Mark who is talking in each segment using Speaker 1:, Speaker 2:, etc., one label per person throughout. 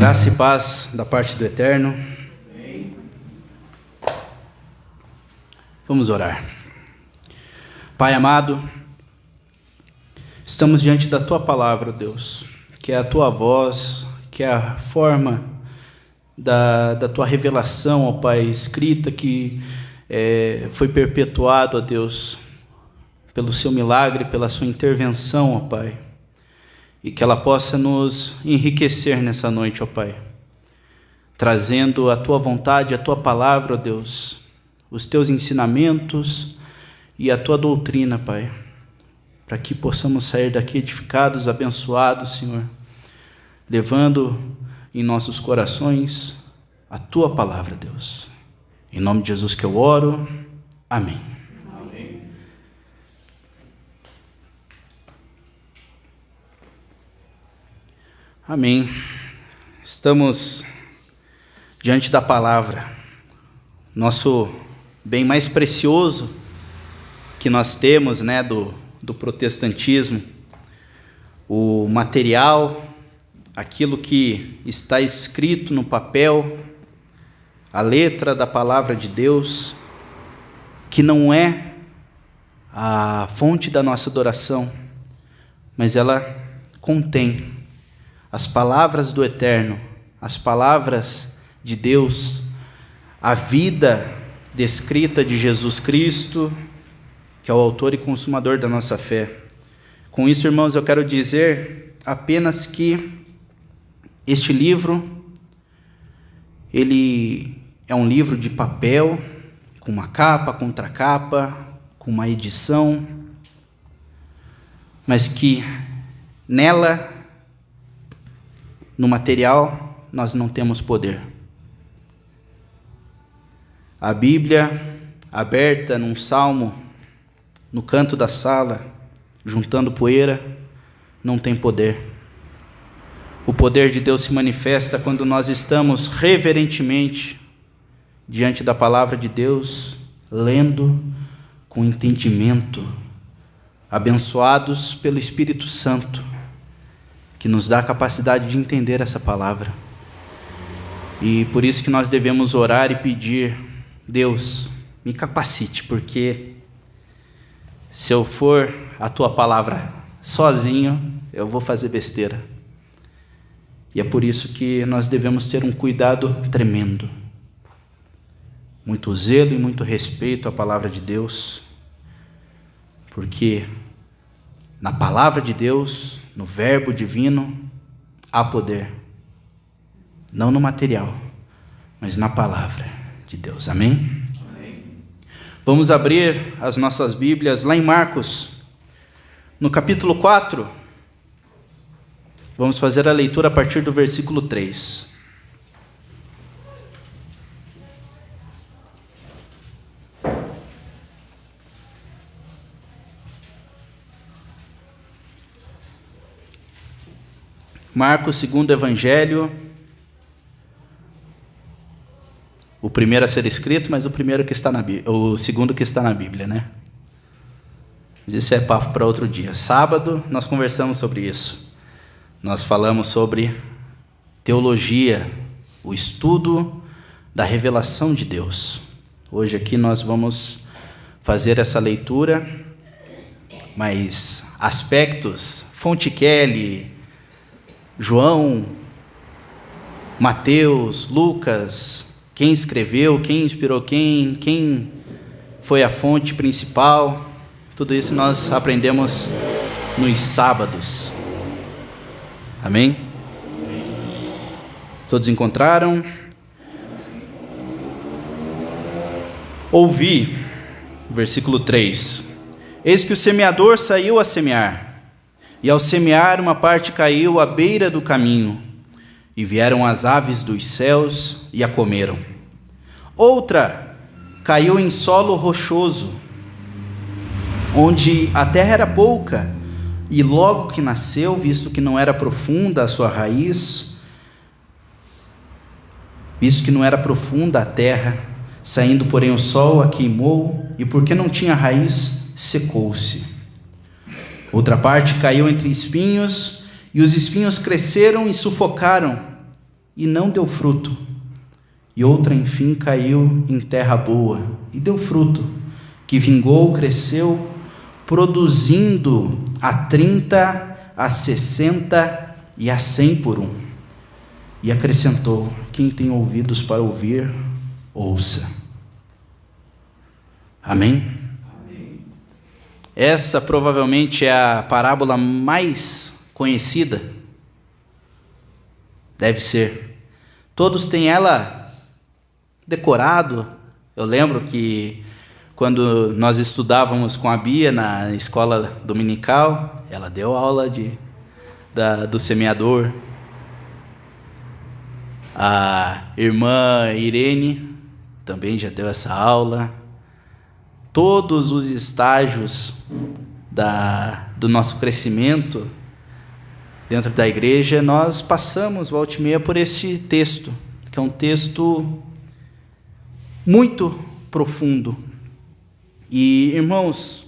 Speaker 1: Graça e paz da parte do Eterno. Vamos orar. Pai amado, estamos diante da Tua palavra, Deus, que é a Tua voz, que é a forma da Tua revelação, ó Pai, escrita, que foi perpetuado, ó Deus, pelo Seu milagre, pela Sua intervenção, ó Pai, e que ela possa nos enriquecer nessa noite, ó Pai, trazendo a Tua vontade, a Tua palavra, ó Deus, os Teus ensinamentos e a Tua doutrina, Pai, para que possamos sair daqui edificados, abençoados, Senhor, levando em nossos corações a Tua palavra, Deus. Em nome de Jesus que eu oro. Amém. Amém. Amém. Estamos diante da palavra, nosso bem mais precioso que nós temos, né, do protestantismo, o material, aquilo que está escrito no papel, a letra da palavra de Deus, que não é a fonte da nossa adoração, mas ela contém as palavras do Eterno, as palavras de Deus, a vida descrita de Jesus Cristo, que é o autor e consumador da nossa fé. Com isso, irmãos, eu quero dizer apenas que este livro, ele é um livro de papel, com uma capa, contracapa, com uma edição, mas que nela, no material, nós não temos poder. A Bíblia, aberta num salmo, no canto da sala, juntando poeira, não tem poder. O poder de Deus se manifesta quando nós estamos reverentemente diante da palavra de Deus, lendo com entendimento, abençoados pelo Espírito Santo, que nos dá a capacidade de entender essa palavra. E por isso que nós devemos orar e pedir: Deus, me capacite, porque se eu for a Tua palavra sozinho, eu vou fazer besteira. E é por isso que nós devemos ter um cuidado tremendo, muito zelo e muito respeito à palavra de Deus, porque na palavra de Deus, no verbo divino, há poder, não no material, mas na palavra de Deus. Amém? Amém. Vamos abrir as nossas Bíblias lá em Marcos, no capítulo 4, vamos fazer a leitura a partir do versículo 3. Marcos, segundo Evangelho, o primeiro a ser escrito, mas o segundo que está na Bíblia, né? Mas isso é papo para outro dia. Sábado nós conversamos sobre isso. Nós falamos sobre teologia, o estudo da revelação de Deus. Hoje aqui nós vamos fazer essa leitura, mas aspectos, Fonte Kelly, João, Mateus, Lucas, quem escreveu, quem inspirou quem foi a fonte principal, tudo isso nós aprendemos nos sábados. Amém? Todos encontraram? Ouvi, versículo 3. Eis que o semeador saiu a semear. E ao semear, uma parte caiu à beira do caminho, e vieram as aves dos céus e a comeram. Outra caiu em solo rochoso, onde a terra era pouca, e logo que nasceu, visto que não era profunda a sua raiz, visto que não era profunda a terra, saindo, porém, o sol a queimou, e porque não tinha raiz, secou-se. Outra parte caiu entre espinhos, e os espinhos cresceram e sufocaram, e não deu fruto. E outra, enfim, caiu em terra boa e deu fruto, que vingou, cresceu, produzindo a 30, a 60 e a 100 por um. E acrescentou: quem tem ouvidos para ouvir, ouça. Amém? Essa provavelmente é a parábola mais conhecida. Deve ser. Todos têm ela decorado. Eu lembro que quando nós estudávamos com a Bia na escola dominical, ela deu aula do semeador. A irmã Irene também já deu essa aula. Todos os estágios do nosso crescimento dentro da igreja, nós passamos, volta e meia, por esse texto, que é um texto muito profundo. E, irmãos,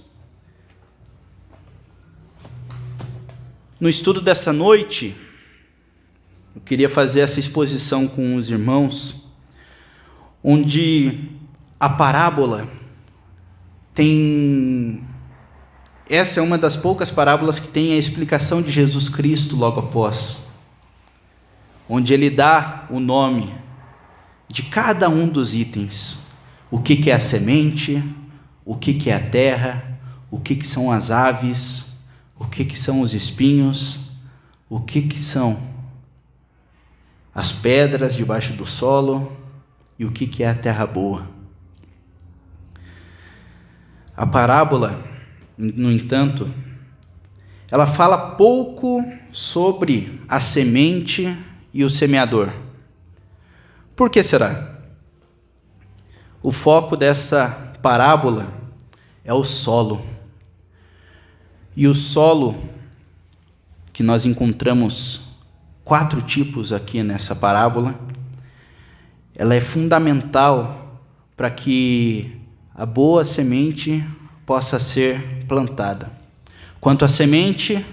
Speaker 1: no estudo dessa noite, eu queria fazer essa exposição com os irmãos, onde a parábola essa é uma das poucas parábolas que tem a explicação de Jesus Cristo logo após, onde ele dá o nome de cada um dos itens, o que é a semente, o que é a terra, o que são as aves, o que são os espinhos, o que são as pedras debaixo do solo e o que é a terra boa. A parábola, no entanto, ela fala pouco sobre a semente e o semeador. Por que será? O foco dessa parábola é o solo. E o solo, que nós encontramos 4 tipos aqui nessa parábola, ela é fundamental para que a boa semente possa ser plantada. Quanto à semente,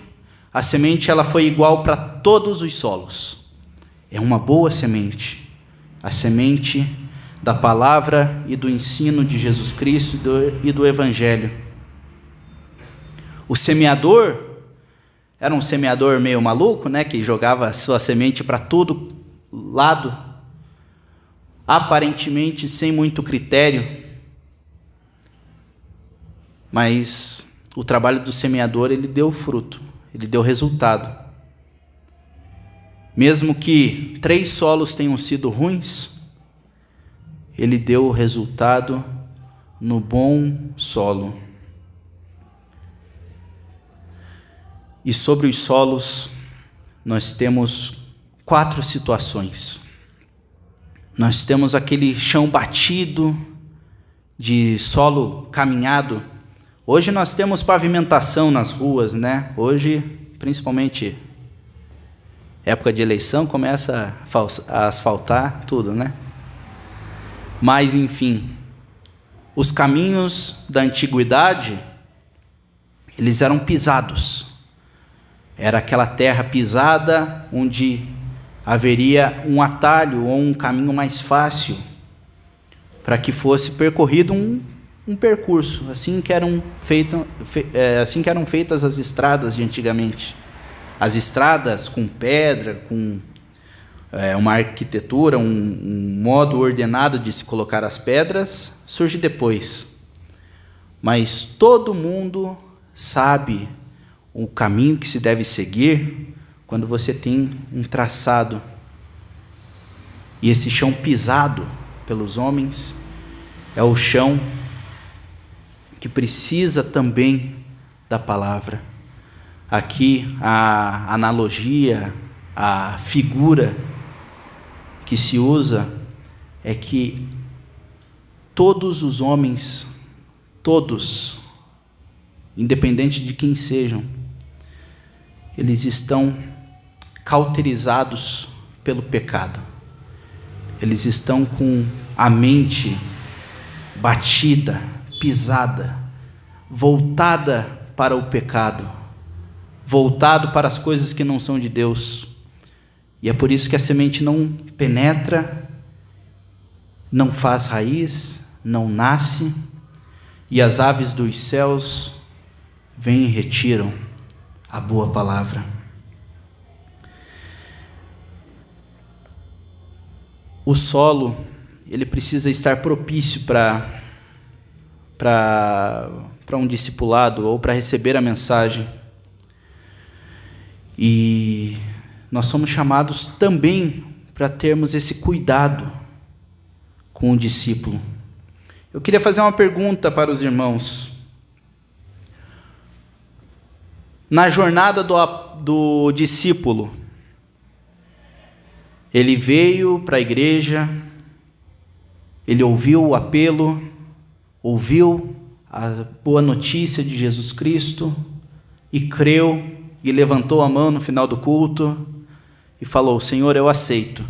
Speaker 1: ela foi igual para todos os solos. É uma boa semente, a semente da palavra e do ensino de Jesus Cristo e do Evangelho. O semeador era um semeador meio maluco, né, que jogava sua semente para todo lado, aparentemente sem muito critério. Mas o trabalho do semeador, ele deu fruto, ele deu resultado. Mesmo que 3 solos tenham sido ruins, ele deu o resultado no bom solo. E sobre os solos, nós temos 4 situações. Nós temos aquele chão batido, de solo caminhado. Hoje nós temos pavimentação nas ruas, né? Hoje, principalmente, época de eleição, começa a asfaltar tudo, né? Mas, enfim, os caminhos da antiguidade, eles eram pisados. Era aquela terra pisada, onde haveria um atalho ou um caminho mais fácil, para que fosse percorrido um percurso, assim que eram feitas as estradas de antigamente. As estradas com pedra, com uma arquitetura, um modo ordenado de se colocar as pedras, surge depois. Mas todo mundo sabe o caminho que se deve seguir quando você tem um traçado. E esse chão pisado pelos homens é o chão que precisa também da palavra. Aqui a analogia, a figura que se usa é que todos os homens, todos, independente de quem sejam, eles estão cauterizados pelo pecado. Eles estão com a mente batida, pisada, voltada para o pecado, voltado para as coisas que não são de Deus. E é por isso que a semente não penetra, não faz raiz, não nasce, e as aves dos céus vêm e retiram a boa palavra. O solo, ele precisa estar propício para um discipulado ou para receber a mensagem. E nós somos chamados também para termos esse cuidado com o discípulo. Eu queria fazer uma pergunta para os irmãos. Na jornada do discípulo, ele veio para a igreja, ele ouviu o apelo, ouviu a boa notícia de Jesus Cristo e creu e levantou a mão no final do culto e falou: Senhor, eu aceito.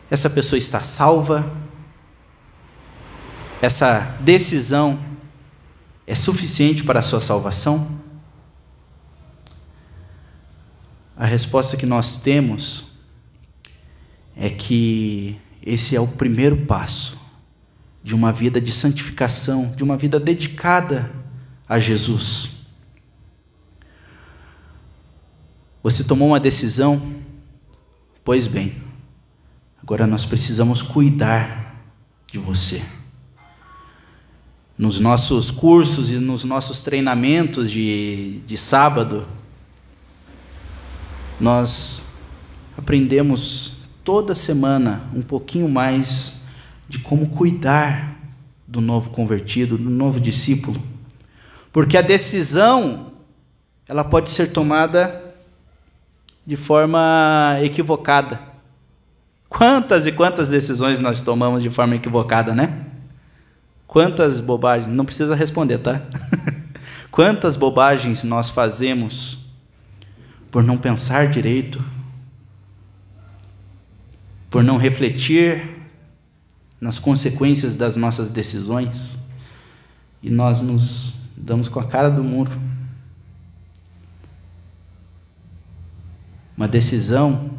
Speaker 1: Essa pessoa está salva? Essa decisão é suficiente para a sua salvação? A resposta que nós temos é que esse é o primeiro passo de uma vida de santificação, de uma vida dedicada a Jesus. Você tomou uma decisão? Pois bem, agora nós precisamos cuidar de você. Nos nossos cursos e nos nossos treinamentos de sábado, nós aprendemos toda semana um pouquinho mais de como cuidar do novo convertido, do novo discípulo. Porque a decisão, ela pode ser tomada de forma equivocada. Quantas e quantas decisões nós tomamos de forma equivocada, né? Quantas bobagens, não precisa responder, tá? Quantas bobagens nós fazemos por não pensar direito, por não refletir nas consequências das nossas decisões, e nós nos damos com a cara do muro. Uma decisão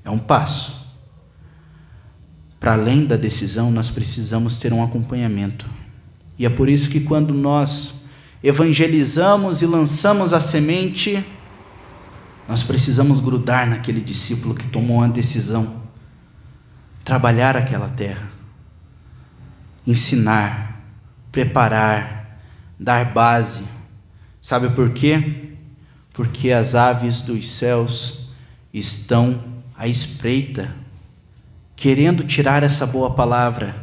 Speaker 1: é um passo. Para além da decisão, nós precisamos ter um acompanhamento. E é por isso que quando nós evangelizamos e lançamos a semente, nós precisamos grudar naquele discípulo que tomou uma decisão, trabalhar aquela terra, ensinar, preparar, dar base. Sabe por quê? Porque as aves dos céus estão à espreita, querendo tirar essa boa palavra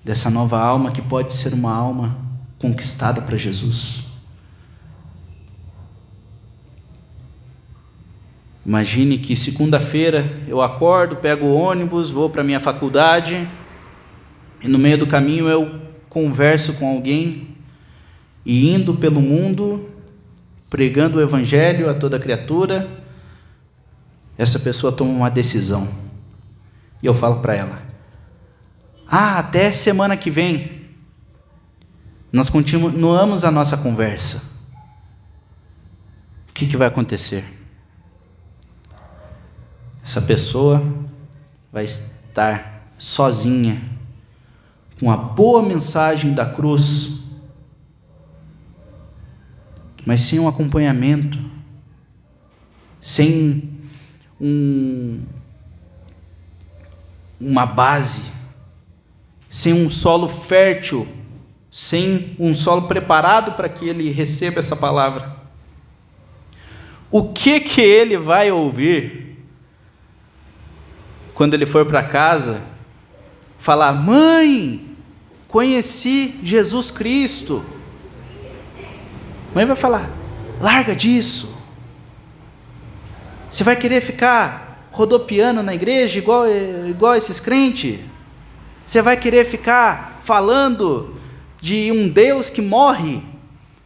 Speaker 1: dessa nova alma que pode ser uma alma conquistada para Jesus. Imagine que segunda-feira eu acordo, pego o ônibus, vou para a minha faculdade e no meio do caminho eu converso com alguém e indo pelo mundo, pregando o evangelho a toda criatura, essa pessoa toma uma decisão. E eu falo para ela: até semana que vem. Nós continuamos a nossa conversa. O que vai acontecer? Essa pessoa vai estar sozinha, com a boa mensagem da cruz, mas sem um acompanhamento, sem uma base, sem um solo fértil, sem um solo preparado para que ele receba essa palavra. O que ele vai ouvir quando ele for para casa, falar: mãe, conheci Jesus Cristo? Mãe vai falar: larga disso. Você vai querer ficar rodopiando na igreja igual esses crentes? Você vai querer ficar falando de um Deus que morre?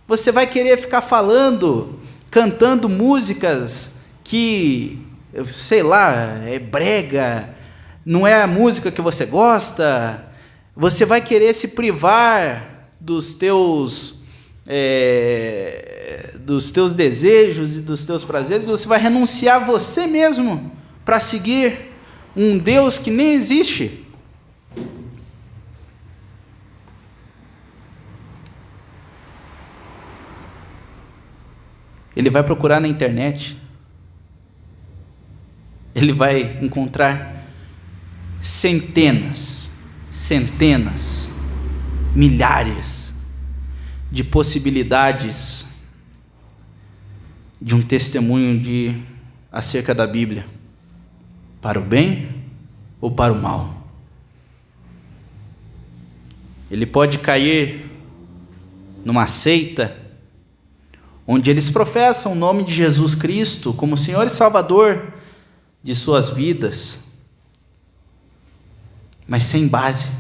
Speaker 1: Você vai querer ficar falando, cantando músicas que, sei lá, é brega, não é a música que você gosta? Você vai querer se privar dos teus dos teus desejos e dos teus prazeres, você vai renunciar você mesmo para seguir um Deus que nem existe. Ele vai procurar na internet, ele vai encontrar centenas, milhares de possibilidades de um testemunho acerca da Bíblia, para o bem ou para o mal. Ele pode cair numa seita onde eles professam o nome de Jesus Cristo como Senhor e Salvador de suas vidas, mas sem base.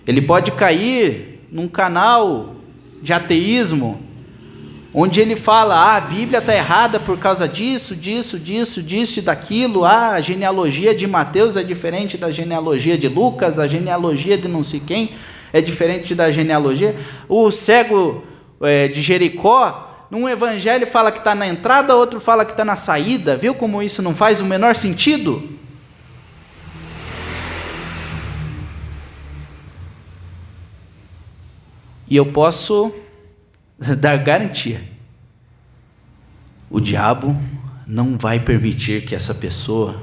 Speaker 1: Ele pode cair num canal de ateísmo, onde ele fala, a Bíblia está errada por causa disso e daquilo, a genealogia de Mateus é diferente da genealogia de Lucas, a genealogia de não sei quem é diferente da genealogia. O cego de Jericó, num evangelho fala que está na entrada, outro fala que está na saída. Viu como isso não faz o menor sentido? E eu posso dar garantia: o diabo não vai permitir que essa pessoa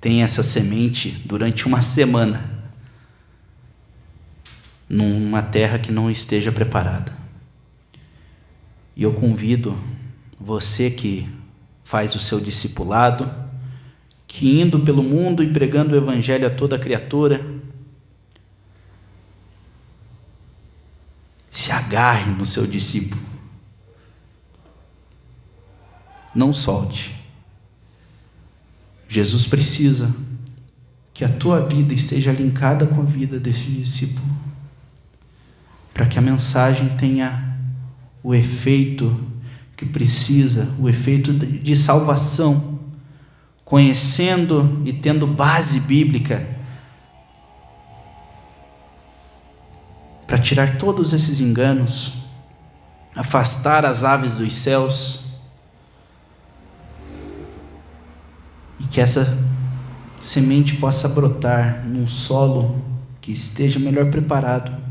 Speaker 1: tenha essa semente durante uma semana numa terra que não esteja preparada. E eu convido você que faz o seu discipulado, que indo pelo mundo e pregando o evangelho a toda criatura, se agarre no seu discípulo. Não solte. Jesus precisa que a tua vida esteja linkada com a vida desse discípulo, para que a mensagem tenha o efeito que precisa, o efeito de salvação, conhecendo e tendo base bíblica, para tirar todos esses enganos, afastar as aves dos céus, e que essa semente possa brotar num solo que esteja melhor preparado.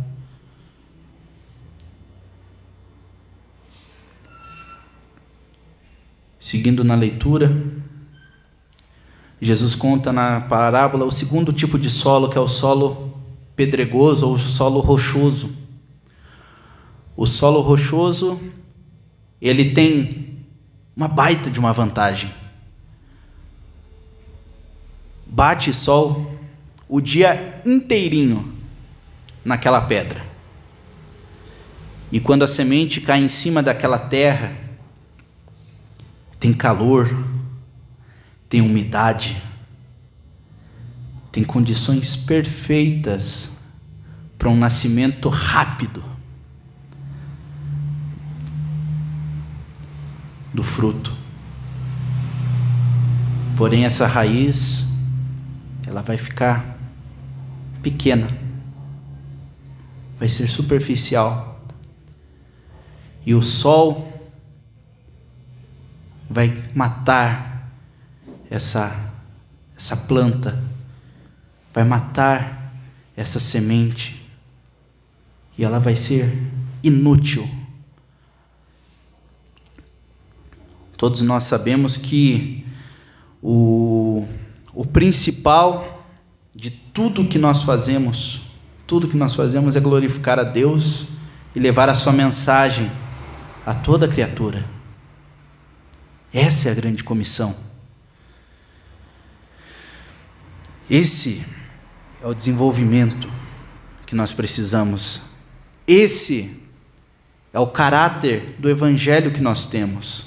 Speaker 1: Seguindo na leitura, Jesus conta na parábola o segundo tipo de solo, que é o solo pedregoso ou o solo rochoso. O solo rochoso, ele tem uma baita de uma vantagem. Bate sol o dia inteirinho naquela pedra. E quando a semente cai em cima daquela terra, tem calor, tem umidade, tem condições perfeitas para um nascimento rápido do fruto. Porém, essa raiz, ela vai ficar pequena, vai ser superficial, e o sol vai matar essa planta, vai matar essa semente, e ela vai ser inútil. Todos nós sabemos que o principal de tudo que nós fazemos é glorificar a Deus e levar a sua mensagem a toda criatura. Essa é a grande comissão. Esse é o desenvolvimento que nós precisamos. Esse é o caráter do evangelho que nós temos.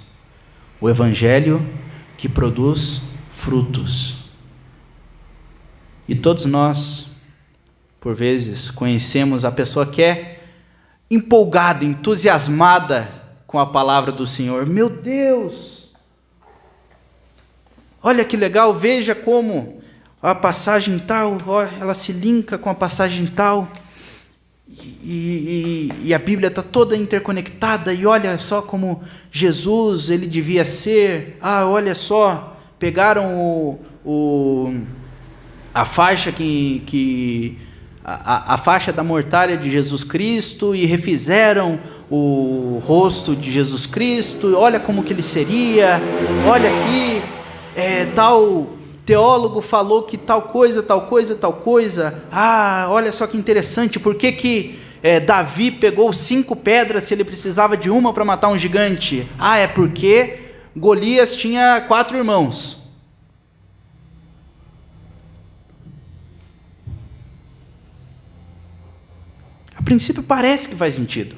Speaker 1: O evangelho que produz frutos. E todos nós, por vezes, conhecemos a pessoa que é empolgada, entusiasmada com a palavra do Senhor. Meu Deus! Olha que legal, veja como a passagem tal, ela se linka com a passagem tal. E a Bíblia está toda interconectada, e olha só como Jesus ele devia ser. Olha só, pegaram a faixa a faixa da mortalha de Jesus Cristo e refizeram o rosto de Jesus Cristo. Olha como que ele seria. Olha aqui, tal teólogo falou que tal coisa. Olha só que interessante. Por que Davi pegou 5 pedras se ele precisava de uma para matar um gigante? É porque Golias tinha 4 irmãos. A princípio parece que faz sentido.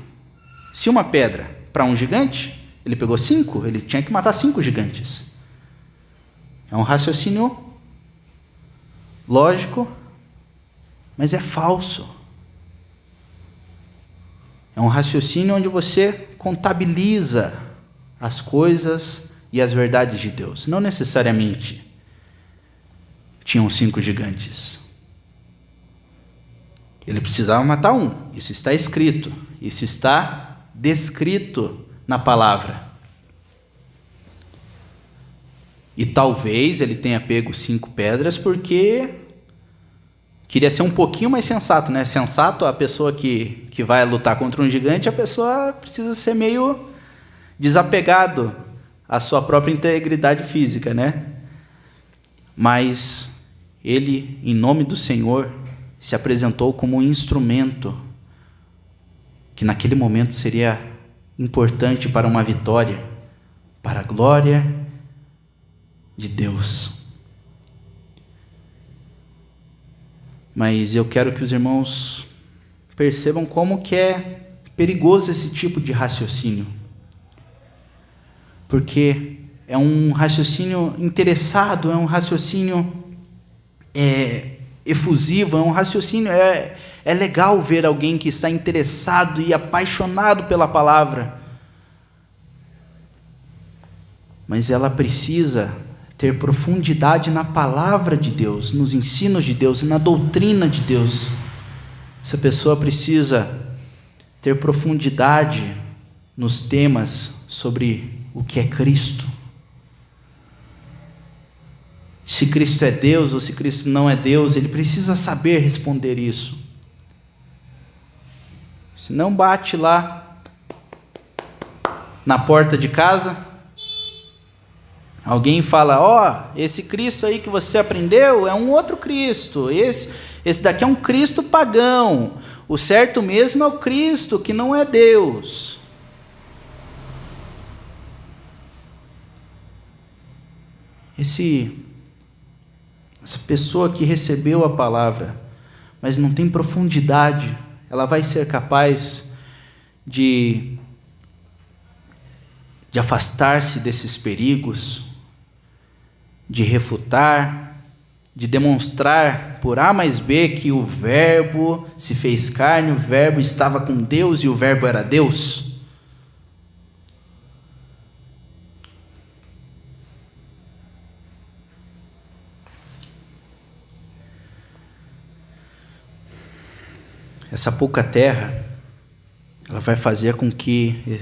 Speaker 1: Se uma pedra para um gigante, ele pegou 5, ele tinha que matar 5 gigantes. É um raciocínio lógico, mas é falso. É um raciocínio onde você contabiliza as coisas e as verdades de Deus. Não necessariamente tinham 5 gigantes. Ele precisava matar um. Isso está escrito. Isso está descrito na palavra. E talvez ele tenha pego 5 pedras porque queria ser um pouquinho mais sensato, né? Sensato, a pessoa que vai lutar contra um gigante, a pessoa precisa ser meio desapegado à sua própria integridade física, né? Mas ele, em nome do Senhor, se apresentou como um instrumento que naquele momento seria importante para uma vitória, para a glória de Deus. Mas eu quero que os irmãos percebam como que é perigoso esse tipo de raciocínio. Porque é um raciocínio interessado, é um raciocínio efusivo, é um raciocínio, é legal ver alguém que está interessado e apaixonado pela palavra, mas ela precisa ter profundidade na palavra de Deus, nos ensinos de Deus, na doutrina de Deus. Essa pessoa precisa ter profundidade nos temas sobre o que é Cristo. Se Cristo é Deus ou se Cristo não é Deus, ele precisa saber responder isso. Se não bate lá na porta de casa, alguém fala, esse Cristo aí que você aprendeu é um outro Cristo, esse daqui é um Cristo pagão, o certo mesmo é o Cristo que não é Deus. Essa pessoa que recebeu a palavra, mas não tem profundidade, ela vai ser capaz de afastar-se desses perigos, de refutar, de demonstrar por A mais B que o Verbo se fez carne, o Verbo estava com Deus e o Verbo era Deus. Essa pouca terra, ela vai fazer com que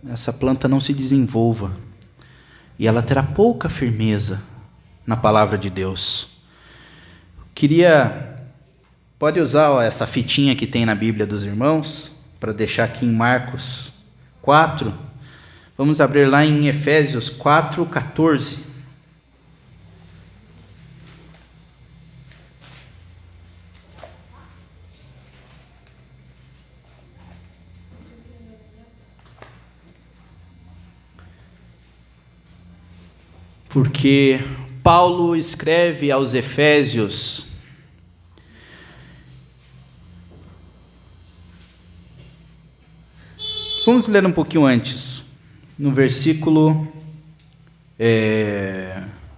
Speaker 1: essa planta não se desenvolva. E ela terá pouca firmeza na palavra de Deus. Pode usar essa fitinha que tem na Bíblia dos irmãos, para deixar aqui em Marcos 4. Vamos abrir lá em Efésios 4:14. Porque Paulo escreve aos Efésios, vamos ler um pouquinho antes, no versículo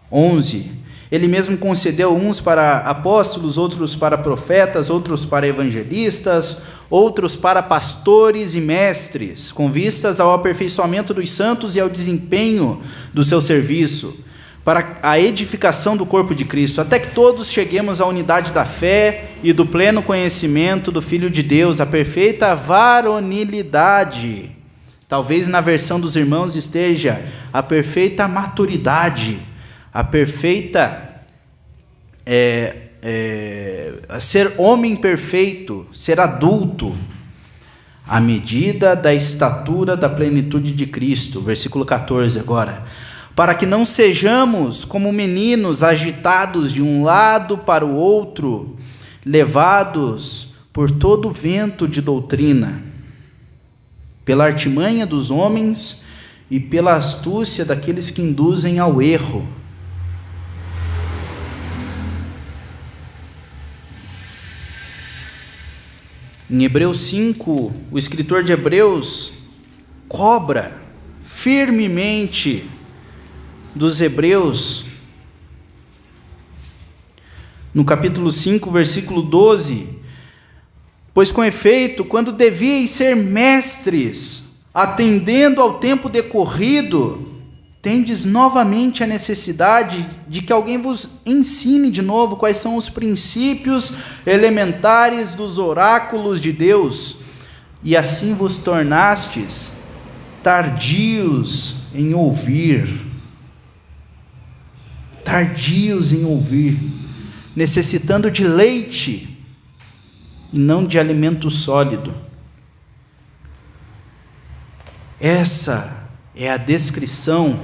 Speaker 1: 11, ele mesmo concedeu uns para apóstolos, outros para profetas, outros para evangelistas, outros para pastores e mestres, com vistas ao aperfeiçoamento dos santos e ao desempenho do seu serviço, para a edificação do corpo de Cristo, até que todos cheguemos à unidade da fé e do pleno conhecimento do Filho de Deus, a perfeita varonilidade. Talvez na versão dos irmãos esteja a perfeita maturidade, a perfeita ser homem perfeito, ser adulto, à medida da estatura da plenitude de Cristo. Versículo 14 agora. Para que não sejamos como meninos agitados de um lado para o outro, levados por todo vento de doutrina, pela artimanha dos homens e pela astúcia daqueles que induzem ao erro. Em Hebreus 5, o escritor de Hebreus cobra firmemente dos hebreus, no capítulo 5, versículo 12, pois com efeito, quando devíeis ser mestres, atendendo ao tempo decorrido, tendes novamente a necessidade de que alguém vos ensine de novo quais são os princípios elementares dos oráculos de Deus, e assim vos tornastes tardios em ouvir, necessitando de leite e não de alimento sólido. Essa é a descrição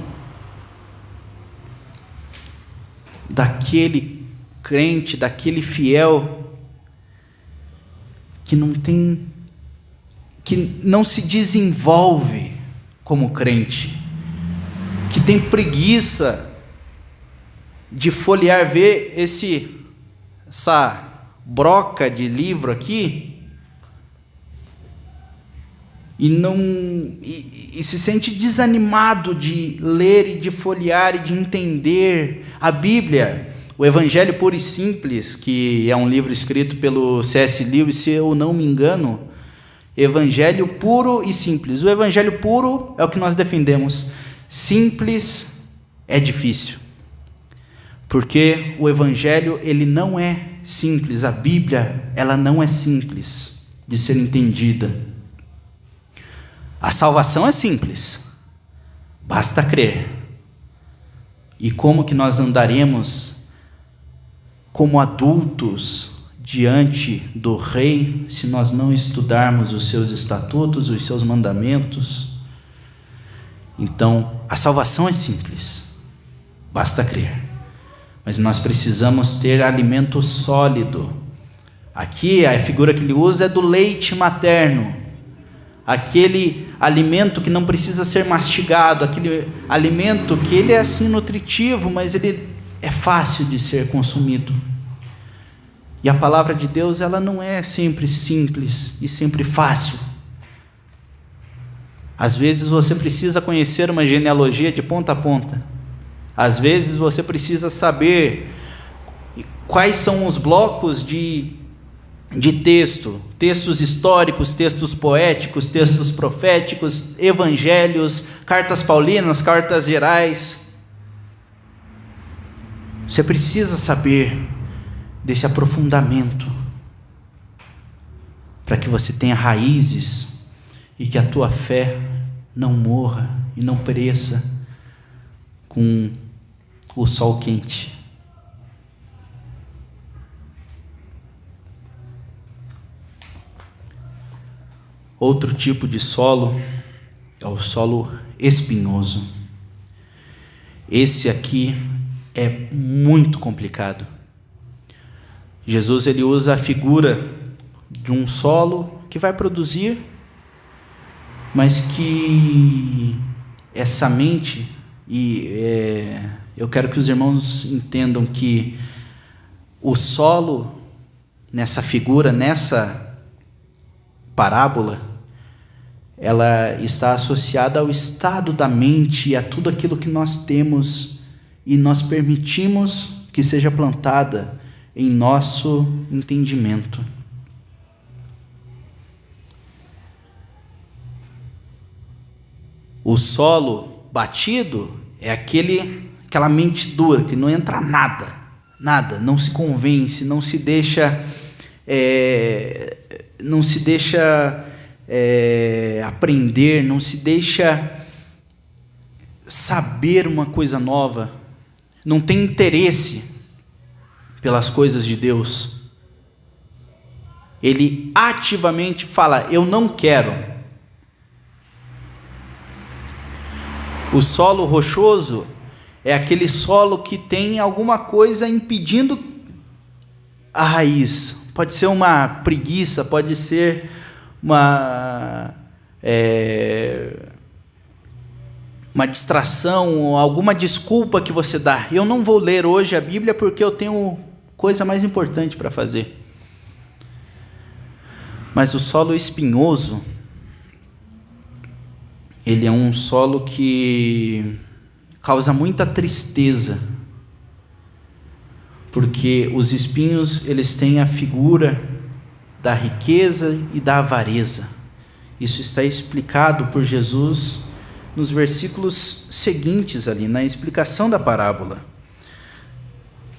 Speaker 1: daquele crente, daquele fiel que não se desenvolve como crente, que tem preguiça de folhear, ver essa broca de livro aqui, e se sente desanimado de ler e de folhear e de entender a Bíblia. O Evangelho Puro e Simples, que é um livro escrito pelo C.S. Lewis, se eu não me engano, Evangelho Puro e Simples. O Evangelho Puro é o que nós defendemos, simples é difícil, porque o Evangelho ele não é simples, a Bíblia ela não é simples de ser entendida. A salvação é simples, basta crer. E como que nós andaremos como adultos diante do Rei se nós não estudarmos os seus estatutos, os seus mandamentos? Então, a salvação é simples, basta crer. Mas nós precisamos ter alimento sólido. Aqui a figura que ele usa é do leite materno, aquele alimento que não precisa ser mastigado, aquele alimento que ele é assim nutritivo, mas ele é fácil de ser consumido. E a palavra de Deus, ela não é sempre simples e sempre fácil. Às vezes você precisa conhecer uma genealogia de ponta a ponta. Às vezes você precisa saber quais são os blocos de textos históricos, textos poéticos, textos proféticos, evangelhos, cartas paulinas, cartas gerais. Você precisa saber desse aprofundamento para que você tenha raízes e que a tua fé não morra e não pereça com o sol quente. Outro tipo de solo é o solo espinhoso. Esse aqui é muito complicado. Jesus ele usa a figura de um solo que vai produzir, mas que essa mente, eu quero que os irmãos entendam que o solo, nessa figura, nessa parábola, ela está associada ao estado da mente e a tudo aquilo que nós temos e nós permitimos que seja plantada em nosso entendimento. O solo batido é aquele aquela mente dura, que não entra nada, não se convence, não se deixa aprender, não se deixa saber uma coisa nova, não tem interesse pelas coisas de Deus, ele ativamente fala: eu não quero. O solo rochoso é aquele solo que tem alguma coisa impedindo a raiz. Pode ser uma preguiça, pode ser uma distração, alguma desculpa que você dá. Eu não vou ler hoje a Bíblia porque eu tenho coisa mais importante para fazer. Mas o solo espinhoso, ele é um solo que causa muita tristeza, porque os espinhos, eles têm a figura da riqueza e da avareza. Isso está explicado por Jesus nos versículos seguintes, ali na explicação da parábola,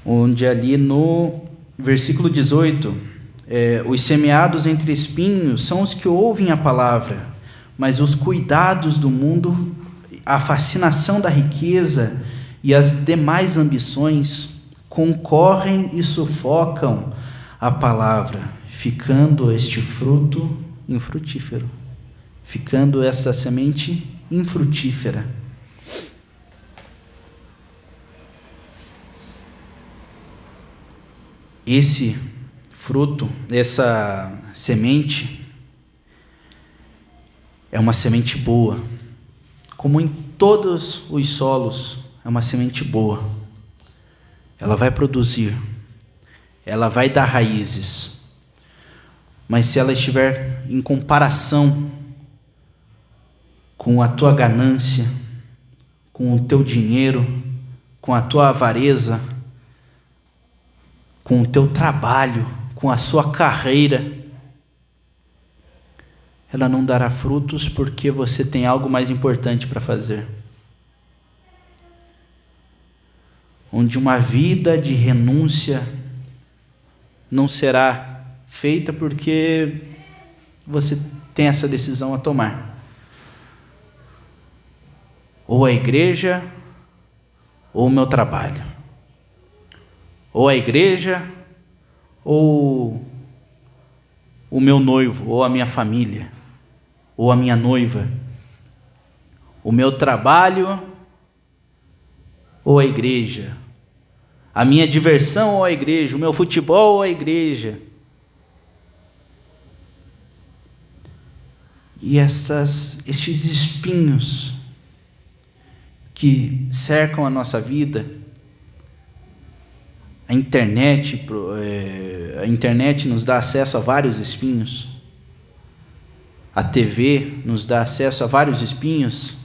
Speaker 1: onde ali no versículo 18, os semeados entre espinhos são os que ouvem a palavra, mas os cuidados do mundo, a fascinação da riqueza e as demais ambições concorrem e sufocam a palavra, ficando este fruto infrutífero, ficando essa semente infrutífera. Esse fruto, essa semente, é uma semente boa, como em todos os solos, é uma semente boa. Ela vai produzir, ela vai dar raízes, mas se ela estiver em comparação com a tua ganância, com o teu dinheiro, com a tua avareza, com o teu trabalho, com a sua carreira, ela não dará frutos, porque você tem algo mais importante para fazer. Onde uma vida de renúncia não será feita, porque você tem essa decisão a tomar. Ou a igreja, ou o meu trabalho. Ou a igreja, ou o meu noivo, ou a minha família, ou a minha noiva. O meu trabalho, ou a igreja. A minha diversão, ou a igreja. O meu futebol, ou a igreja. E estes espinhos que cercam a nossa vida, a internet nos dá acesso a vários espinhos, a TV nos dá acesso a vários espinhos,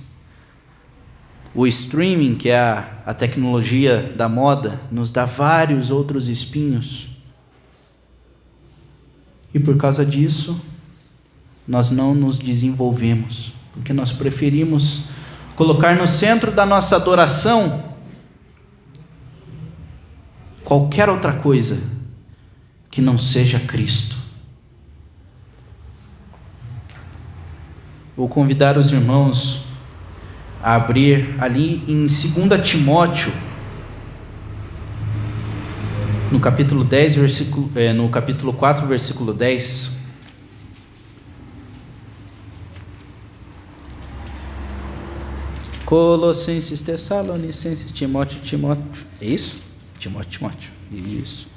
Speaker 1: o streaming, que é a tecnologia da moda, nos dá vários outros espinhos, e por causa disso, nós não nos desenvolvemos, porque nós preferimos colocar no centro da nossa adoração qualquer outra coisa que não seja Cristo. Vou convidar os irmãos a abrir ali em 2 Timóteo, no capítulo 10, no capítulo 4, versículo 10. Colossenses, Tessalonicenses, Timóteo. É isso? Timóteo. Isso.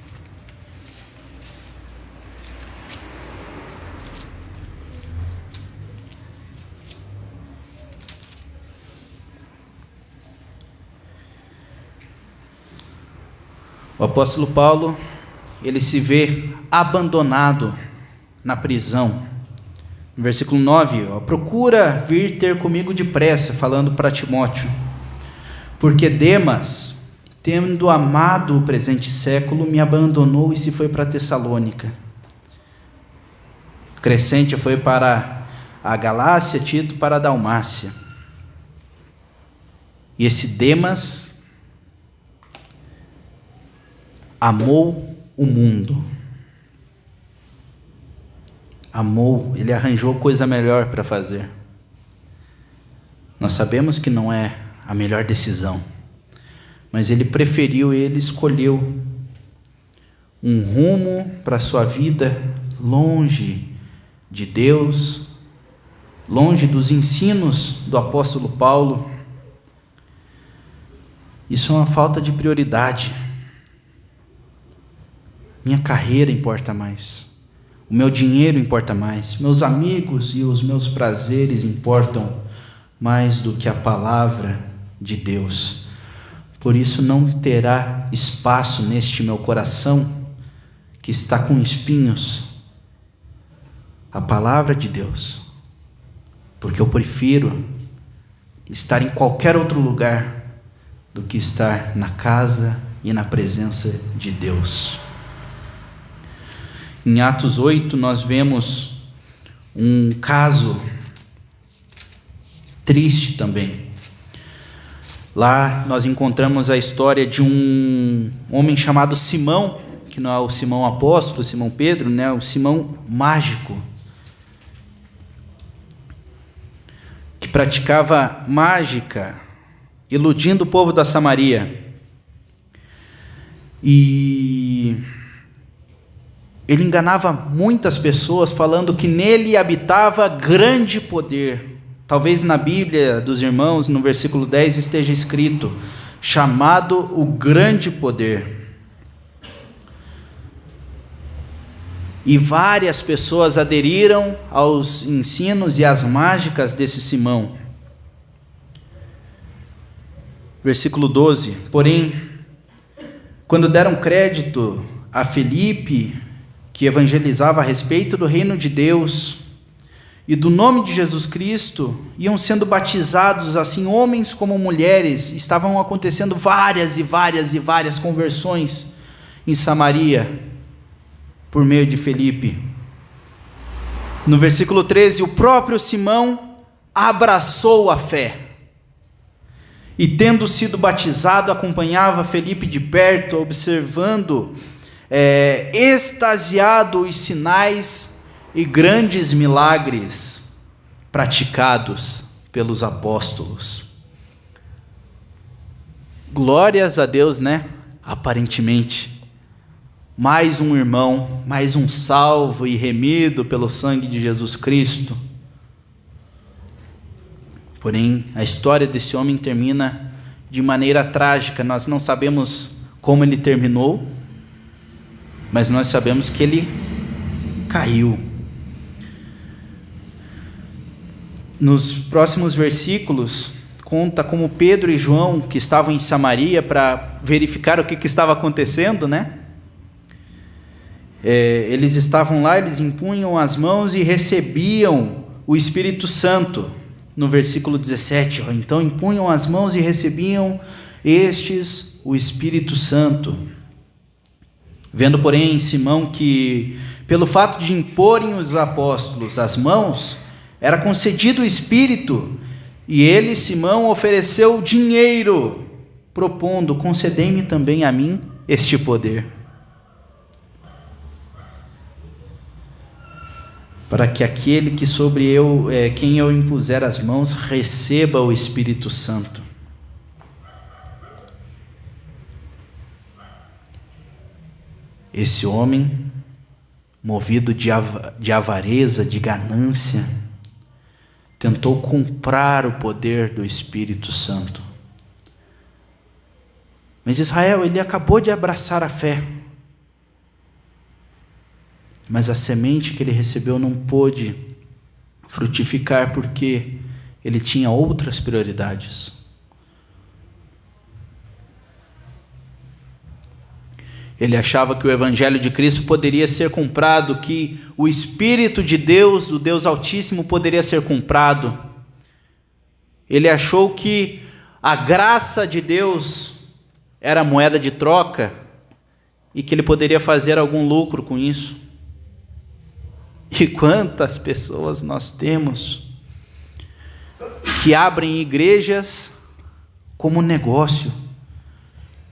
Speaker 1: O apóstolo Paulo, ele se vê abandonado na prisão. No versículo 9, procura vir ter comigo depressa, falando para Timóteo, porque Demas, tendo amado o presente século, me abandonou e se foi para Tessalônica. Crescente foi para a Galácia, Tito para a Dalmácia. E esse Demas amou o mundo. Amou, ele arranjou coisa melhor para fazer. Nós sabemos que não é a melhor decisão, mas ele preferiu, ele escolheu um rumo para a sua vida longe de Deus, longe dos ensinos do apóstolo Paulo. Isso é uma falta de prioridade. Minha carreira importa mais. O meu dinheiro importa mais. Meus amigos e os meus prazeres importam mais do que a palavra de Deus. Por isso não terá espaço neste meu coração que está com espinhos a palavra de Deus. Porque eu prefiro estar em qualquer outro lugar do que estar na casa e na presença de Deus. Em Atos 8 nós vemos um caso triste também. Lá nós encontramos a história de um homem chamado Simão, que não é o Simão apóstolo, Simão Pedro, né? O Simão mágico, que praticava mágica, iludindo o povo da Samaria. E ele enganava muitas pessoas falando que nele habitava grande poder. Talvez na Bíblia dos irmãos, no versículo 10, esteja escrito, chamado o grande poder. E várias pessoas aderiram aos ensinos e às mágicas desse Simão. Versículo 12, porém, quando deram crédito a Filipe, que evangelizava a respeito do reino de Deus e do nome de Jesus Cristo, iam sendo batizados, assim homens como mulheres. Estavam acontecendo várias conversões em Samaria, por meio de Filipe. No versículo 13, o próprio Simão abraçou a fé, e tendo sido batizado, acompanhava Filipe de perto, observando, extasiado, os sinais e grandes milagres praticados pelos apóstolos. Glórias a Deus, né? Aparentemente, mais um irmão, mais um salvo e remido pelo sangue de Jesus Cristo. Porém, a história desse homem termina de maneira trágica. Nós não sabemos como ele terminou, mas nós sabemos que ele caiu. Nos próximos versículos, conta como Pedro e João, que estavam em Samaria para verificar o que estava acontecendo, né? Eles estavam lá, eles impunham as mãos e recebiam o Espírito Santo. No versículo 17, então impunham as mãos e recebiam estes o Espírito Santo. Vendo, porém, Simão que, pelo fato de imporem os apóstolos as mãos, era concedido o Espírito, e ele, Simão, ofereceu dinheiro, propondo, concedei-me também a mim este poder, para que aquele que sobre quem eu impuser as mãos, receba o Espírito Santo. Esse homem, movido de avareza, de ganância, tentou comprar o poder do Espírito Santo. Mas Israel, ele acabou de abraçar a fé. Mas a semente que ele recebeu não pôde frutificar porque ele tinha outras prioridades. Ele achava que o Evangelho de Cristo poderia ser comprado, que o Espírito de Deus, do Deus Altíssimo, poderia ser comprado. Ele achou que a graça de Deus era moeda de troca e que ele poderia fazer algum lucro com isso. E quantas pessoas nós temos que abrem igrejas como negócio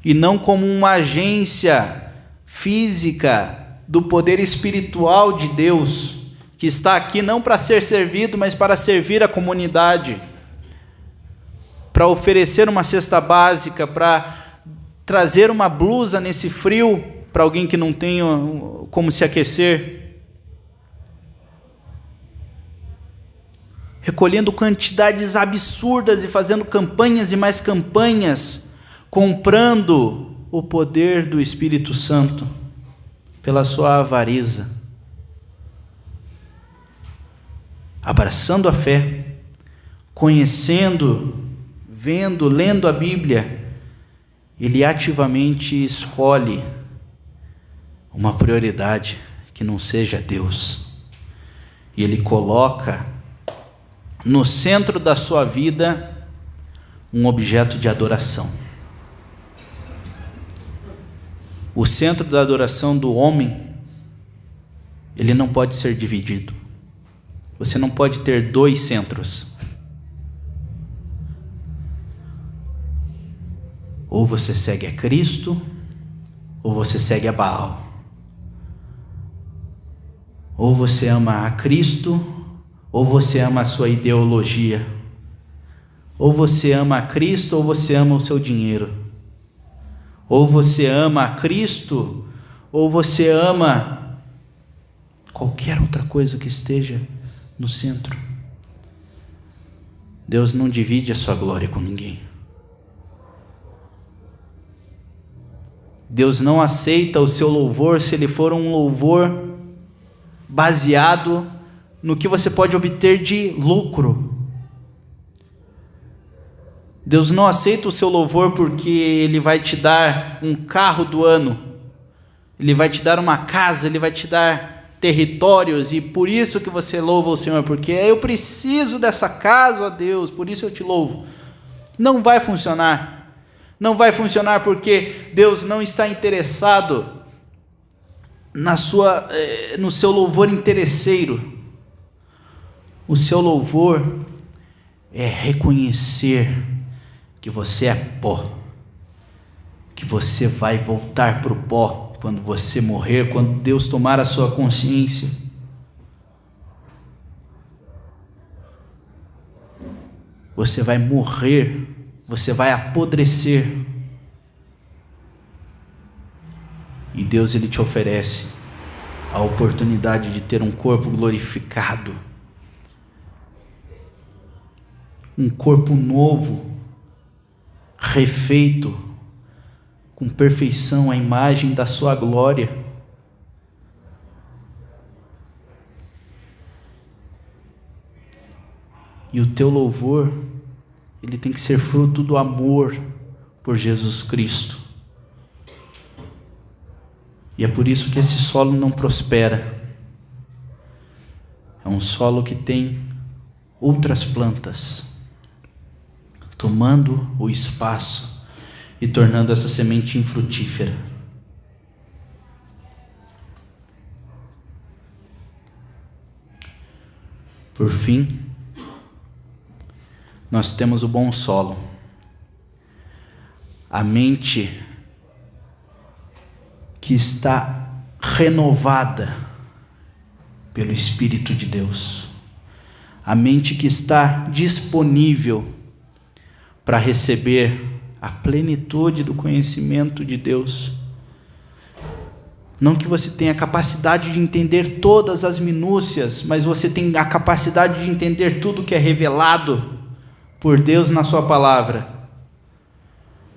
Speaker 1: e não como uma agência física do poder espiritual de Deus, que está aqui não para ser servido, mas para servir a comunidade, para oferecer uma cesta básica, para trazer uma blusa nesse frio para alguém que não tenha como se aquecer, recolhendo quantidades absurdas e fazendo campanhas e mais campanhas, comprando o poder do Espírito Santo pela sua avareza, abraçando a fé, conhecendo, vendo, lendo a Bíblia. Ele ativamente escolhe uma prioridade que não seja Deus, e ele coloca no centro da sua vida um objeto de adoração. O centro da adoração do homem, ele não pode ser dividido. Você não pode ter dois centros. Ou você segue a Cristo, ou você segue a Baal. Ou você ama a Cristo, ou você ama a sua ideologia. Ou você ama a Cristo, ou você ama o seu dinheiro. Ou você ama a Cristo, ou você ama qualquer outra coisa que esteja no centro. Deus não divide a sua glória com ninguém. Deus não aceita o seu louvor se ele for um louvor baseado no que você pode obter de lucro. Deus não aceita o seu louvor porque ele vai te dar um carro do ano, ele vai te dar uma casa, ele vai te dar territórios, e por isso que você louva o Senhor, porque eu preciso dessa casa, ó Deus, por isso eu te louvo. Não vai funcionar. Não vai funcionar porque Deus não está interessado no seu louvor interesseiro. O seu louvor é reconhecer que você é pó, que você vai voltar para o pó quando você morrer, quando Deus tomar a sua consciência. Você vai morrer, você vai apodrecer, e Deus ele te oferece a oportunidade de ter um corpo glorificado, um corpo novo, refeito, com perfeição, a imagem da sua glória. E o teu louvor, ele tem que ser fruto do amor por Jesus Cristo. E é por isso que esse solo não prospera. É um solo que tem outras plantas tomando o espaço e tornando essa semente infrutífera. Por fim, nós temos o bom solo, a mente que está renovada pelo Espírito de Deus, a mente que está disponível para receber a plenitude do conhecimento de Deus. Não que você tenha a capacidade de entender todas as minúcias, mas você tem a capacidade de entender tudo que é revelado por Deus na sua palavra.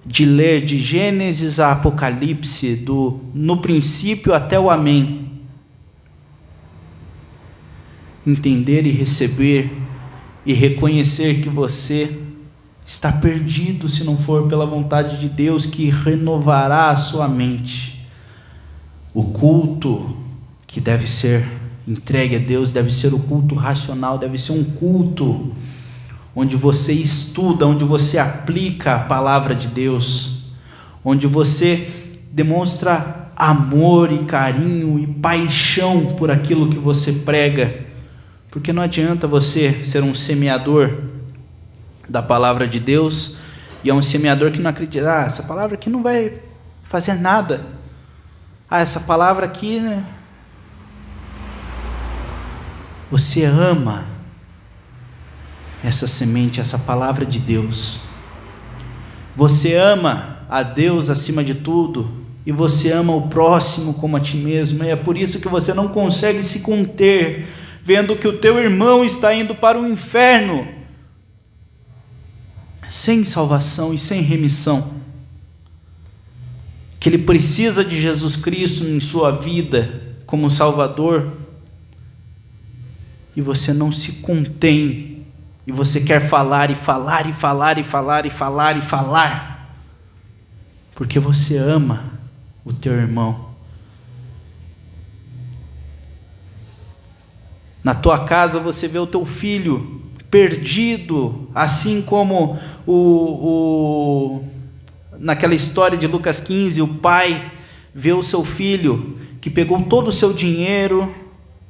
Speaker 1: De ler de Gênesis a Apocalipse, no princípio até o Amém. Entender e receber e reconhecer que você está perdido se não for pela vontade de Deus, que renovará a sua mente. O culto que deve ser entregue a Deus deve ser o culto racional, deve ser um culto onde você estuda, onde você aplica a palavra de Deus, onde você demonstra amor e carinho e paixão por aquilo que você prega, porque não adianta você ser um semeador da palavra de Deus e é um semeador que não acredita, essa palavra aqui não vai fazer nada, essa palavra aqui, né? Você ama essa semente, essa palavra de Deus. Você ama a Deus acima de tudo, e você ama o próximo como a ti mesmo. E é por isso que você não consegue se conter, vendo que o teu irmão está indo para o inferno, sem salvação e sem remissão, que ele precisa de Jesus Cristo em sua vida como Salvador, e você não se contém, e você quer falar e falar e falar e falar e falar e falar, porque você ama o teu irmão. Na tua casa você vê o teu filho perdido, assim como naquela história de Lucas 15, o pai vê o seu filho que pegou todo o seu dinheiro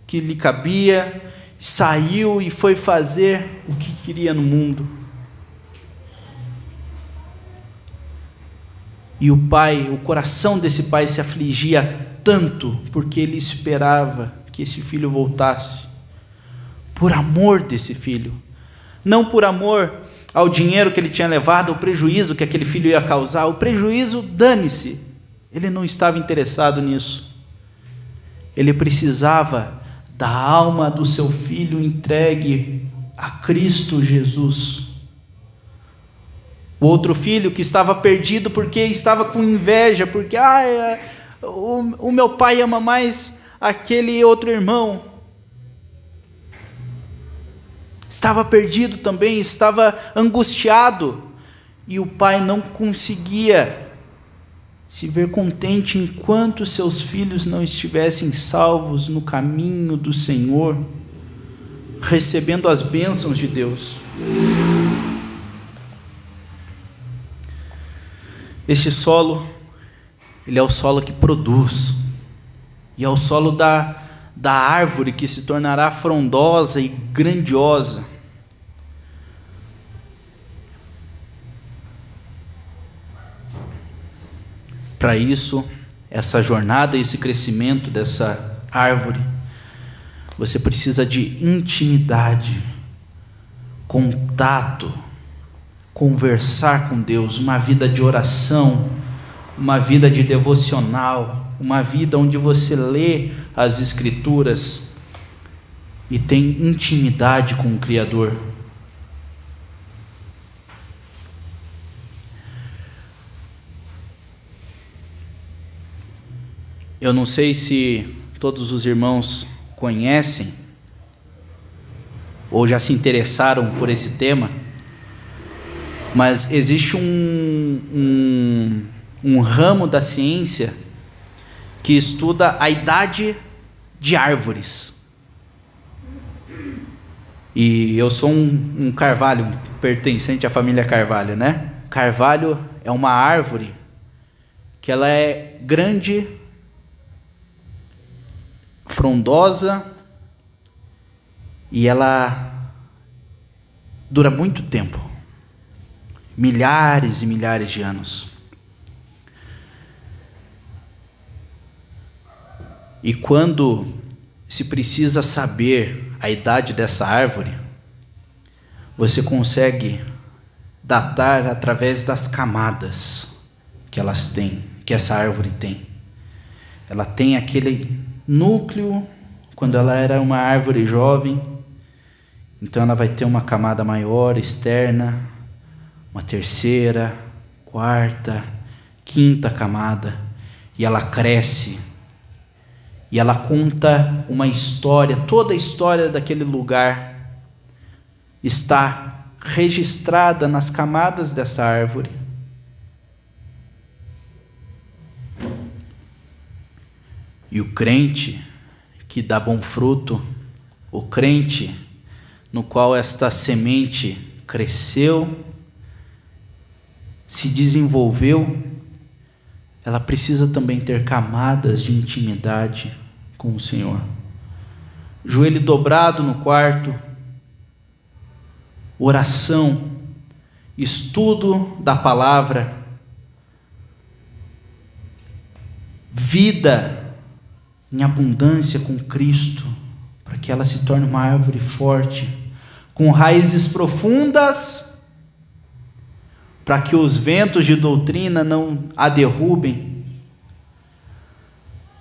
Speaker 1: que lhe cabia, saiu e foi fazer o que queria no mundo. E o coração desse pai se afligia tanto, porque ele esperava que esse filho voltasse, por amor desse filho, não por amor ao dinheiro que ele tinha levado, ao prejuízo que aquele filho ia causar. O prejuízo, dane-se, ele não estava interessado nisso. Ele precisava da alma do seu filho entregue a Cristo Jesus. O outro filho que estava perdido porque estava com inveja, porque o meu pai ama mais aquele outro irmão. Estava perdido também, estava angustiado, e o pai não conseguia se ver contente enquanto seus filhos não estivessem salvos no caminho do Senhor, recebendo as bênçãos de Deus. Este solo, ele é o solo que produz, e é o solo da árvore que se tornará frondosa e grandiosa. Para isso, essa jornada, esse crescimento dessa árvore, você precisa de intimidade, contato, conversar com Deus, uma vida de oração, uma vida de devocional, uma vida onde você lê as Escrituras e tem intimidade com o Criador. Eu não sei se todos os irmãos conhecem ou já se interessaram por esse tema, mas existe um ramo da ciência que estuda a idade de árvores. E eu sou um carvalho, pertencente à família Carvalho, né? Carvalho é uma árvore que ela é grande, frondosa, e ela dura muito tempo, milhares e milhares de anos. E quando se precisa saber a idade dessa árvore, você consegue datar através das camadas que elas têm, que essa árvore tem. Ela tem aquele núcleo quando ela era uma árvore jovem, então ela vai ter uma camada maior externa, uma terceira, quarta, quinta camada, e ela cresce, e ela conta uma história. Toda a história daquele lugar está registrada nas camadas dessa árvore. E o crente que dá bom fruto, o crente no qual esta semente cresceu, se desenvolveu, ela precisa também ter camadas de intimidade com o Senhor. Joelho dobrado no quarto, oração, estudo da palavra, vida em abundância com Cristo, para que ela se torne uma árvore forte, com raízes profundas, para que os ventos de doutrina não a derrubem,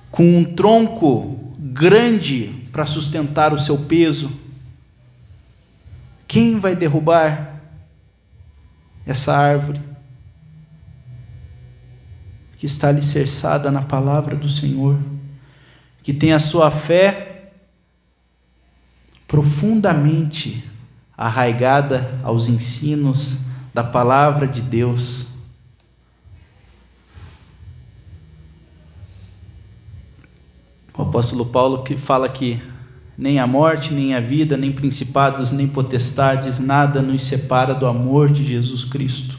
Speaker 1: com um tronco grande para sustentar o seu peso. Quem vai derrubar essa árvore que está alicerçada na palavra do Senhor, que tem a sua fé profundamente arraigada aos ensinos da palavra de Deus? O apóstolo Paulo que fala que nem a morte, nem a vida, nem principados, nem potestades, nada nos separa do amor de Jesus Cristo.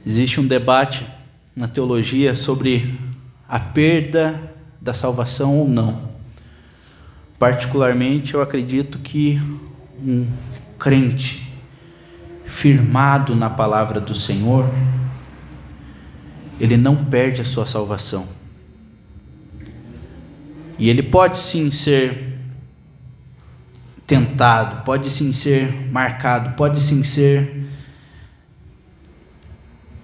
Speaker 1: Existe um debate na teologia sobre a perda da salvação ou não. Particularmente, eu acredito que um crente firmado na palavra do Senhor, ele não perde a sua salvação. E ele pode sim ser tentado, pode sim ser marcado,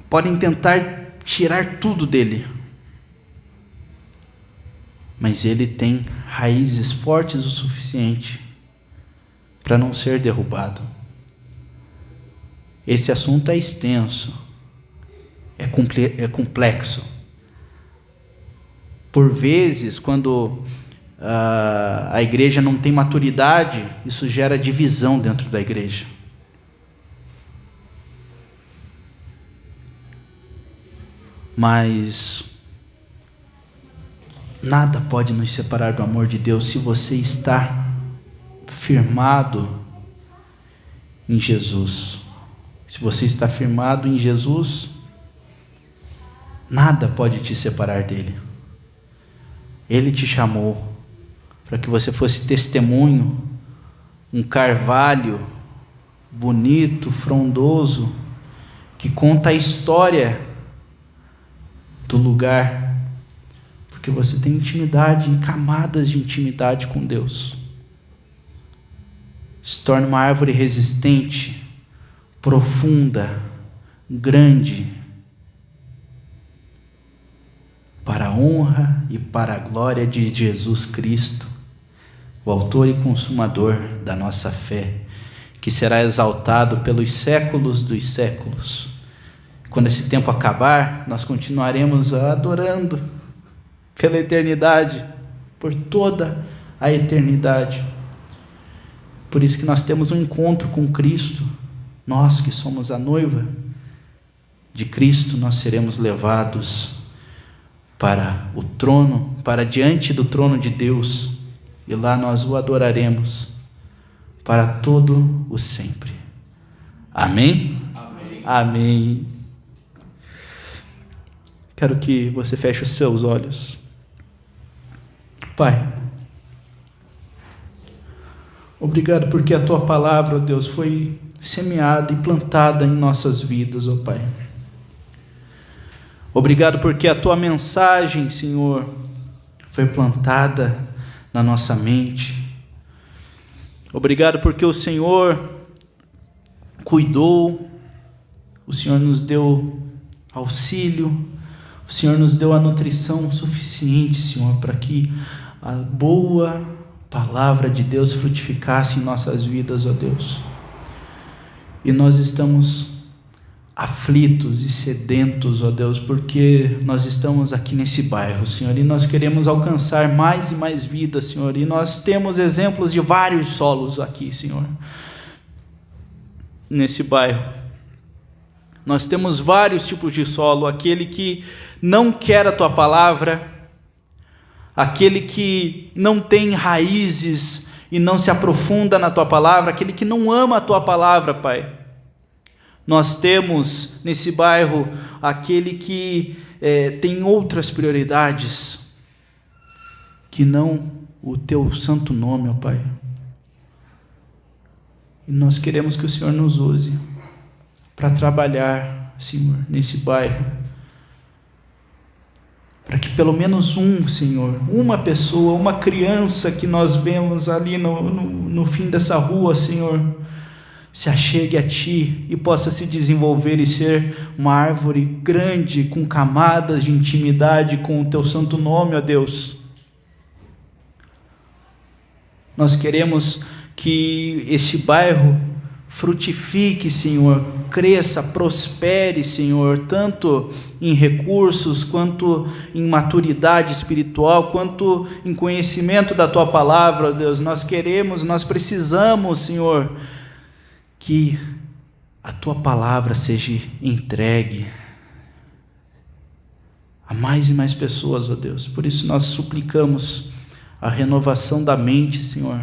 Speaker 1: podem tentar tirar tudo dele, mas ele tem raízes fortes o suficiente para não ser derrubado. Esse assunto é extenso, é complexo. Por vezes, quando a igreja não tem maturidade, isso gera divisão dentro da igreja. Mas nada pode nos separar do amor de Deus se você está firmado em Jesus. Se você está firmado em Jesus, nada pode te separar dele. Ele te chamou para que você fosse testemunho, um carvalho bonito, frondoso, que conta a história do lugar, porque você tem intimidade, camadas de intimidade com Deus. Se torna uma árvore resistente, profunda, grande, para a honra e para a glória de Jesus Cristo, o autor e consumador da nossa fé, que será exaltado pelos séculos dos séculos. Quando esse tempo acabar, nós continuaremos adorando pela eternidade, por toda a eternidade. Por isso que nós temos um encontro com Cristo. Nós que somos a noiva de Cristo, nós seremos levados para o trono, para diante do trono de Deus, e lá nós o adoraremos para todo o sempre. Amém? Amém. Amém. Quero que você feche os seus olhos. Pai, obrigado porque a Tua palavra, ó Deus, foi semeada e plantada em nossas vidas, ó Pai. Obrigado porque a Tua mensagem, Senhor, foi plantada na nossa mente. Obrigado porque o Senhor cuidou, o Senhor nos deu auxílio, o Senhor nos deu a nutrição suficiente, Senhor, para que a boa palavra de Deus frutificasse em nossas vidas, ó Deus. E nós estamos aflitos e sedentos, ó Deus, porque nós estamos aqui nesse bairro, Senhor, e nós queremos alcançar mais e mais vidas, Senhor, e nós temos exemplos de vários solos aqui, Senhor, nesse bairro. Nós temos vários tipos de solo, aquele que não quer a Tua palavra, aquele que não tem raízes e não se aprofunda na Tua palavra, aquele que não ama a Tua palavra, Pai. Nós temos nesse bairro aquele que tem outras prioridades, que não o Teu santo nome, ó Pai. E nós queremos que o Senhor nos use para trabalhar, Senhor, nesse bairro, para que pelo menos Senhor, uma pessoa, uma criança que nós vemos ali no fim dessa rua, Senhor, se achegue a Ti e possa se desenvolver e ser uma árvore grande, com camadas de intimidade com o Teu santo nome, ó Deus. Nós queremos que este bairro frutifique, Senhor, cresça, prospere, Senhor, tanto em recursos, quanto em maturidade espiritual, quanto em conhecimento da Tua palavra, ó Deus. Nós precisamos, Senhor, que a Tua palavra seja entregue a mais e mais pessoas, ó Deus. Por isso nós suplicamos a renovação da mente, Senhor,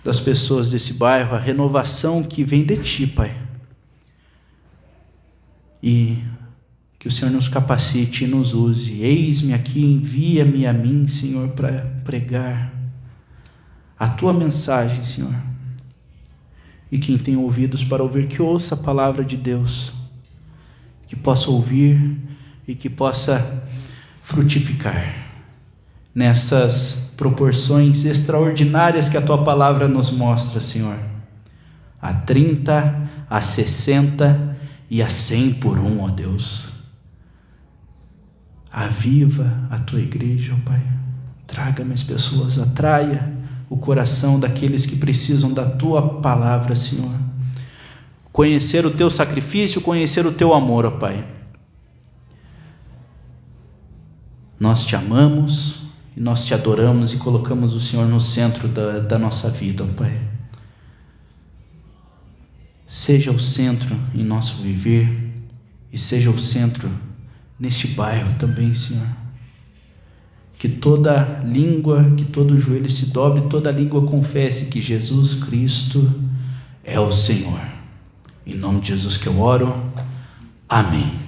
Speaker 1: das pessoas desse bairro, a renovação que vem de Ti, Pai. E que o Senhor nos capacite e nos use. Eis-me aqui, envia-me a mim, Senhor, para pregar a Tua mensagem, Senhor. E quem tem ouvidos para ouvir, que ouça a palavra de Deus, que possa ouvir e que possa frutificar nessas proporções extraordinárias que a Tua palavra nos mostra, Senhor, a 30, a 60 e a 100 por um, ó Deus. Aviva a Tua igreja, ó Pai, traga mais pessoas, atraia o coração daqueles que precisam da Tua palavra, Senhor, conhecer o Teu sacrifício, conhecer o Teu amor, ó Pai. Nós Te amamos e nós Te adoramos e colocamos o Senhor no centro da nossa vida, ó Pai. Seja o centro em nosso viver e seja o centro neste bairro também, Senhor. Que toda língua, que todo joelho se dobre, toda língua confesse que Jesus Cristo é o Senhor. Em nome de Jesus que eu oro. Amém.